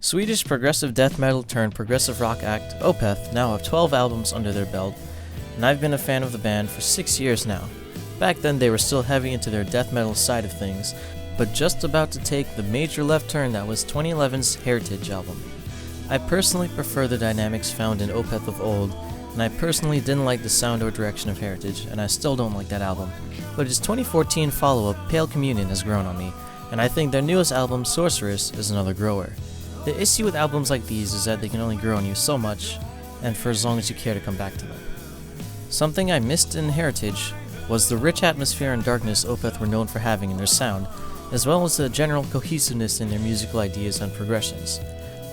Swedish progressive death metal turned progressive rock act Opeth now have 12 albums under their belt, and I've been a fan of the band for 6 years now. Back then they were still heavy into their death metal side of things, but just about to take the major left turn that was 2011's Heritage album. I personally prefer the dynamics found in Opeth of old, and I personally didn't like the sound or direction of Heritage, and I still don't like that album. But its 2014 follow-up, Pale Communion, has grown on me, and I think their newest album, Sorceress, is another grower. The issue with albums like these is that they can only grow on you so much, and for as long as you care to come back to them. Something I missed in Heritage was the rich atmosphere and darkness Opeth were known for having in their sound, as well as the general cohesiveness in their musical ideas and progressions.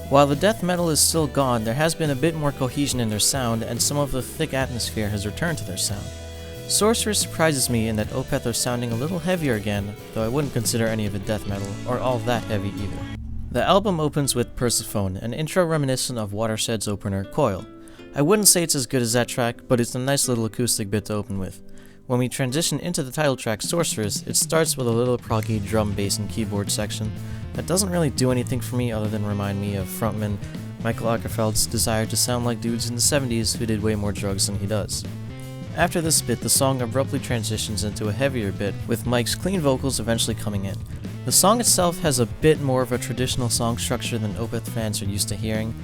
While the death metal is still gone, there has been a bit more cohesion in their sound, and some of the thick atmosphere has returned to their sound. Sorceress surprises me in that Opeth are sounding a little heavier again, though I wouldn't consider any of it death metal, or all that heavy either. The album opens with Persephone, an intro reminiscent of Watershed's opener, Coil. I wouldn't say it's as good as that track, but it's a nice little acoustic bit to open with. When we transition into the title track, Sorceress, it starts with a little proggy drum, bass, and keyboard section that doesn't really do anything for me other than remind me of frontman Michael Åkerfeldt's desire to sound like dudes in the 70s who did way more drugs than he does. After this bit, the song abruptly transitions into a heavier bit, with Mike's clean vocals eventually coming in. The song itself has a bit more of a traditional song structure than Opeth fans are used to hearing.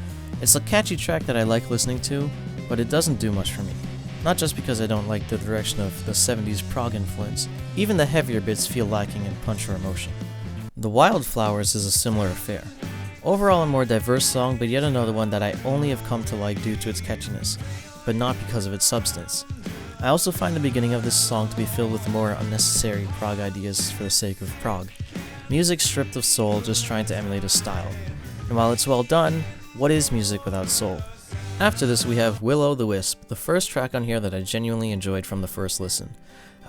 It's a catchy track that I like listening to, but it doesn't do much for me. Not just because I don't like the direction of the 70s prog influence, even the heavier bits feel lacking in punch or emotion. The Wildflowers is a similar affair. Overall a more diverse song, but yet another one that I only have come to like due to its catchiness, but not because of its substance. I also find the beginning of this song to be filled with more unnecessary prog ideas for the sake of prog. Music stripped of soul, just trying to emulate a style. And while it's well done, what is music without soul? After this we have Will O' the Wisp, the first track on here that I genuinely enjoyed from the first listen.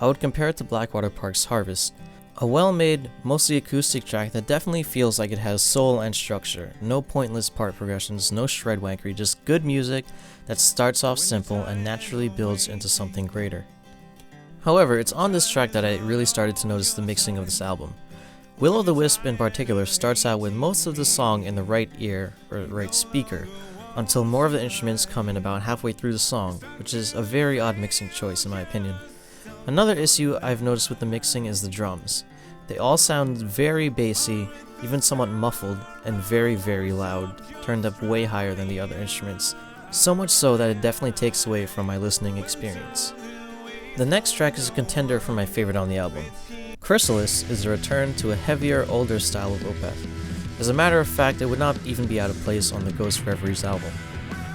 I would compare it to Blackwater Park's Harvest. A well-made, mostly acoustic track that definitely feels like it has soul and structure. No pointless part progressions, no shred wankery, just good music that starts off simple and naturally builds into something greater. However, it's on this track that I really started to notice the mixing of this album. Will O' the Wisp in particular starts out with most of the song in the right ear, or right speaker, until more of the instruments come in about halfway through the song, which is a very odd mixing choice in my opinion. Another issue I've noticed with the mixing is the drums. They all sound very bassy, even somewhat muffled, and very, very loud, turned up way higher than the other instruments, so much so that it definitely takes away from my listening experience. The next track is a contender for my favorite on the album. CHRYSALIS is a return to a heavier, older style of Opeth. As a matter of fact, it would not even be out of place on the Ghost Reveries album.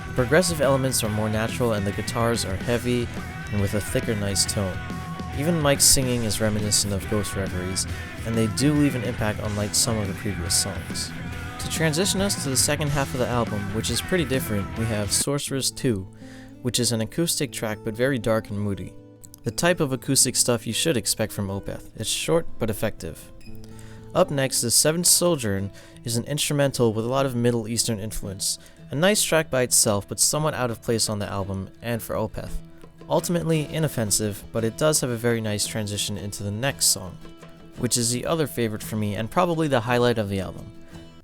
The progressive elements are more natural and the guitars are heavy and with a thicker, nice tone. Even Mike's singing is reminiscent of Ghost Reveries, and they do leave an impact unlike some of the previous songs. To transition us to the second half of the album, which is pretty different, we have Sorceress 2, which is an acoustic track but very dark and moody. The type of acoustic stuff you should expect from Opeth. It's short but effective. Up next, the seventh Sojourn is an instrumental with a lot of Middle Eastern influence. A nice track by itself, but somewhat out of place on the album and for Opeth. Ultimately inoffensive, but it does have a very nice transition into the next song, which is the other favorite for me and probably the highlight of the album.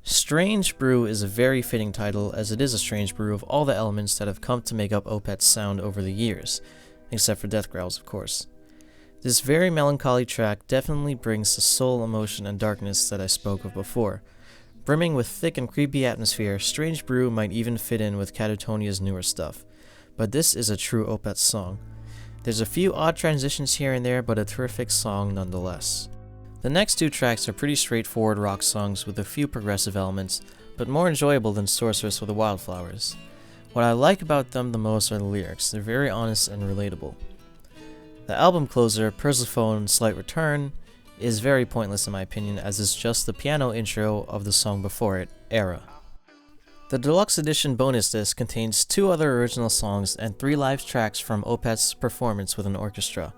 Strange Brew is a very fitting title, as it is a strange brew of all the elements that have come to make up Opeth's sound over the years, except for death growls of course. This very melancholy track definitely brings the soul, emotion, and darkness that I spoke of before. Brimming with thick and creepy atmosphere, Strange Brew might even fit in with Catatonia's newer stuff, but this is a true Opeth song. There's a few odd transitions here and there, but a terrific song nonetheless. The next two tracks are pretty straightforward rock songs with a few progressive elements, but more enjoyable than Sorceress with the Wildflowers. What I like about them the most are the lyrics. They're very honest and relatable. The album closer, Persephone Slight Return, is very pointless in my opinion, as it's just the piano intro of the song before it, Era. The deluxe edition bonus disc contains 2 other original songs and 3 live tracks from Opeth's performance with an orchestra.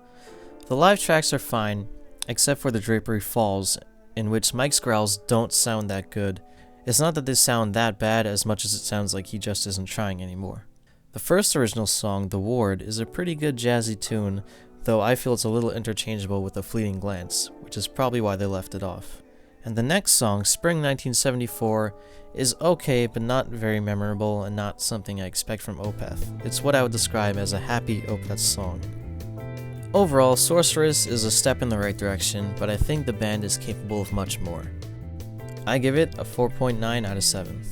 The live tracks are fine, except for the Drapery Falls, in which Mike's growls don't sound that good. It's not that they sound that bad as much as it sounds like he just isn't trying anymore. The first original song, The Ward, is a pretty good jazzy tune, though I feel it's a little interchangeable with A Fleeting Glance, which is probably why they left it off. And the next song, Spring 1974, is okay but not very memorable and not something I expect from Opeth. It's what I would describe as a happy Opeth song. Overall, Sorceress is a step in the right direction, but I think the band is capable of much more. I give it a 4.9 out of 7.